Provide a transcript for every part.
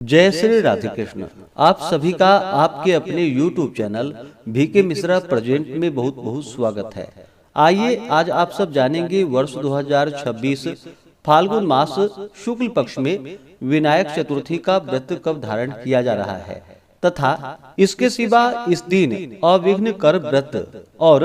जय श्री राधे कृष्ण। आप सभी का आपके अपने YouTube channel VK Mishra present में बहुत बहुत स्वागत है। आइए आज आप सब जानेंगे वर्ष 2026 फाल्गुन मास शुक्ल पक्ष में विनायक चतुर्थी का व्रत कब धारण किया जा रहा है तथा इसके सिवा इस दिन अविघ्न कर व्रत और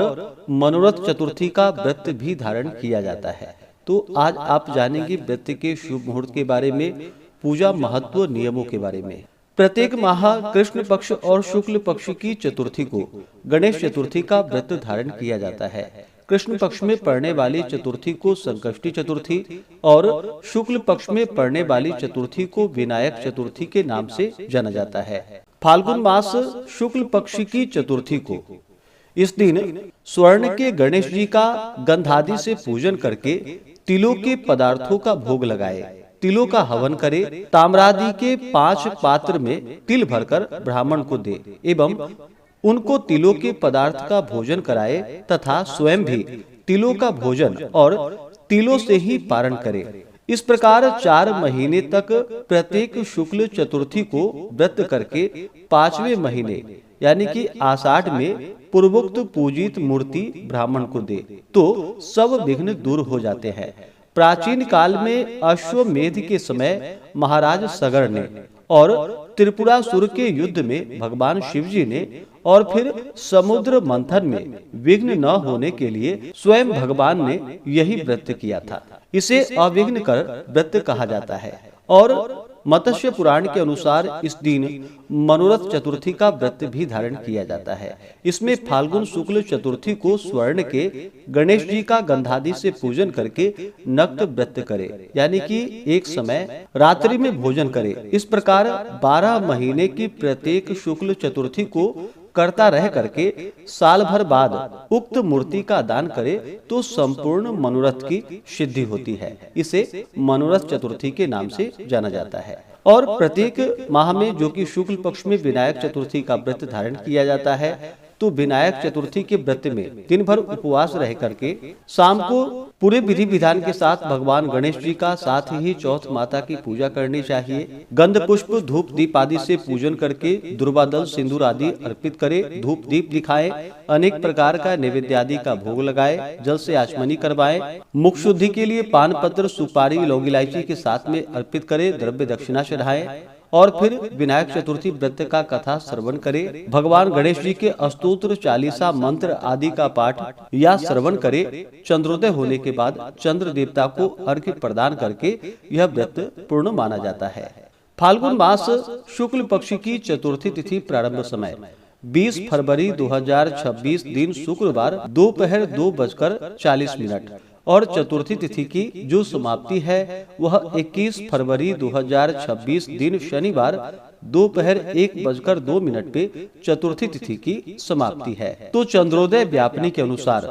मनोरथ चतुर्थी का व्रत भी धारण किया जाता है। तो आज आप जानेंगे व्रत के शुभ मुहूर्त के बारे में, पूजा महत्व नियमों के बारे में। प्रत्येक माह कृष्ण पक्ष और शुक्ल पक्ष की चतुर्थी को गणेश चतुर्थी का व्रत धारण किया जाता है। कृष्ण पक्ष में पड़ने वाली चतुर्थी को संकष्टी चतुर्थी और शुक्ल पक्ष में पड़ने वाली चतुर्थी को विनायक चतुर्थी के नाम से जाना जाता है। फाल्गुन मास शुक्ल पक्ष की चतुर्थी को इस दिन स्वर्ण के गणेश जी का गंधादि से पूजन करके तिलों के पदार्थों का भोग लगाए, तिलों का हवन करे, ताम्रादि के 5 पात्र में तिल भरकर ब्राह्मण को दे एवं उनको तिलों के पदार्थ का भोजन कराए तथा स्वयं भी तिलों का भोजन और तिलों से ही पारण करे। इस प्रकार 4 महीने तक प्रत्येक शुक्ल चतुर्थी को व्रत करके 5वें महीने यानी कि आषाढ़ में पूर्वोक्त पूजित मूर्ति ब्राह्मण को दे तो सब विघ्न दूर हो जाते हैं। प्राचीन काल में अश्वमेध के समय महाराज सगर ने और त्रिपुरासुर के युद्ध में भगवान शिव जी ने और फिर समुद्र मंथन में विघ्न न होने के लिए स्वयं भगवान ने यही व्रत किया था। इसे अविघ्न कर व्रत कहा जाता है और मत्स्य पुराण के अनुसार इस दिन मनोरथ चतुर्थी का व्रत भी धारण किया जाता है। इसमें फाल्गुन शुक्ल चतुर्थी को स्वर्ण के गणेश जी का गंधादि से पूजन करके नक्त व्रत करे, यानी कि एक समय रात्रि में भोजन करे। इस प्रकार 12 महीने की प्रत्येक शुक्ल चतुर्थी को करता रह करके साल भर बाद उक्त मूर्ति का दान करे तो संपूर्ण मनोरथ की सिद्धि होती है। इसे मनोरथ चतुर्थी के नाम से जाना जाता है। और प्रत्येक माह में जो कि शुक्ल पक्ष में विनायक चतुर्थी का व्रत धारण किया जाता है, तो विनायक चतुर्थी के व्रत में दिन भर उपवास रह करके शाम को पूरे विधि विधान के साथ भगवान गणेश जी का साथ ही चौथ माता की पूजा करनी चाहिए। गंध पुष्प धूप दीप आदि से पूजन करके दुर्वादल सिंदूर आदि अर्पित करे, धूप दीप दिखाए, अनेक प्रकार का नैवेद्य आदि का भोग लगाए, जल से आचमनी करवाए, मुख शुद्धि के लिए पान पत्र सुपारी लौंग इलायची के साथ में अर्पित करे, द्रव्य दक्षिणा चढ़ाए और फिर विनायक चतुर्थी व्रत का कथा श्रवण करे। भगवान गणेश जी के अस्तोत्र चालीसा मंत्र आदि का पाठ या श्रवण करे। चंद्रोदय होने के बाद चंद्र देवता को अर्घ्य प्रदान करके यह व्रत पूर्ण माना जाता है। फाल्गुन मास शुक्ल पक्ष की चतुर्थी तिथि प्रारंभ समय 20 फरवरी 2026 दिन शुक्रवार दोपहर 2:40 और चतुर्थी तिथि की जो समाप्ति है वह 21 फरवरी 2026 दिन शनिवार दोपहर 1:02 पे चतुर्थी तिथि की समाप्ति है। तो चंद्रोदय व्यापनी के अनुसार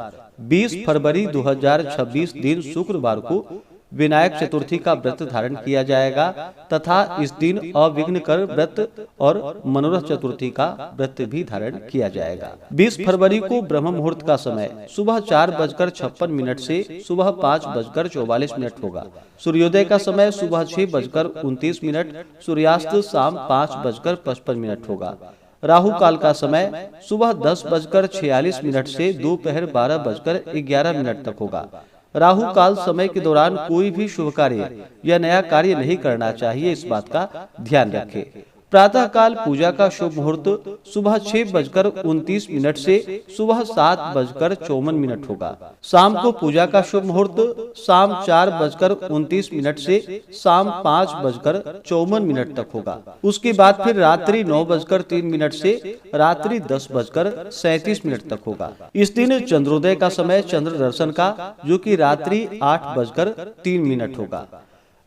20 फरवरी 2026 दिन शुक्रवार को विनायक चतुर्थी का व्रत धारण किया जाएगा तथा इस दिन अविघ्न कर व्रत और मनोरथ चतुर्थी का व्रत भी धारण किया जाएगा। 20 फरवरी को ब्रह्म मुहूर्त का समय सुबह 4:56 से सुबह 5:44 होगा। सूर्योदय का समय सुबह 6:29, सूर्यास्त शाम 5:55 होगा। राहु काल का समय सुबह 10:46 से दोपहर 12:11 तक होगा। राहु काल समय के दौरान कोई भी शुभ कार्य या नया कार्य नहीं करना चाहिए, इस बात का ध्यान रखें। प्रातः काल पूजा का शुभ मुहूर्त सुबह 6:29 से सुबह 7:54 होगा। शाम को पूजा का शुभ मुहूर्त शाम 4:29 से शाम 5:54 तक होगा। उसके बाद फिर रात्रि 9:03 से रात्रि 10:37 तक होगा। इस दिन चंद्रोदय का समय चंद्र दर्शन का जो कि रात्रि 8:03 होगा।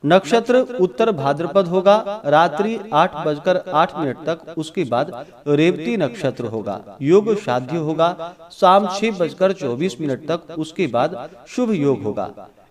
नक्षत्र उत्तर भाद्रपद होगा रात्रि 8:08 तक। उसके बाद रेवती नक्षत्र होगा। योग साध्य होगा शाम 6:24 तक। उसके बाद शुभ योग होगा।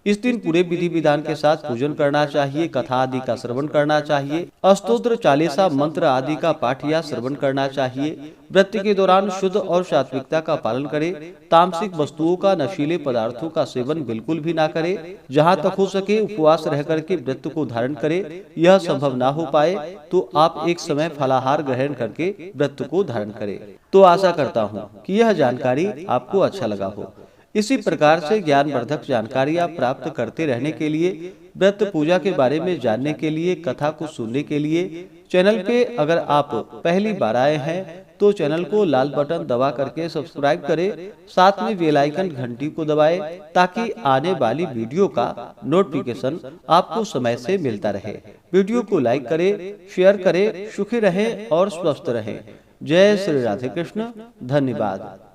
इस दिन पूरे विधि विधान के साथ पूजन करना चाहिए, कथा आदि का श्रवण करना चाहिए, अष्टोत्र चालीसा मंत्र आदि का पाठ या श्रवण करना चाहिए। व्रत के दौरान शुद्ध और सात्विकता का पालन करें। तामसिक वस्तुओं का, नशीले पदार्थों का सेवन बिल्कुल भी ना करें। जहाँ तक हो सके उपवास रह करके व्रत को धारण करें। यह संभव ना हो पाए तो आप एक समय फलाहार ग्रहण करके व्रत को धारण करें। तो आशा करता हूँ कि यह जानकारी आपको अच्छा लगा हो। इसी प्रकार से ज्ञानवर्धक जानकारियाँ प्राप्त करते रहने के लिए, व्रत पूजा के बारे में जानने के लिए, कथा को सुनने के लिए चैनल पे अगर आप पहली बार आए हैं तो चैनल को लाल बटन दबा करके सब्सक्राइब करें, साथ में बेल आइकन घंटी को दबाएं ताकि आने वाली वीडियो का नोटिफिकेशन आपको समय से मिलता रहे। वीडियो को लाइक करें, शेयर करें। सुखी रहें और स्वस्थ रहें। जय श्री राधे कृष्ण। धन्यवाद।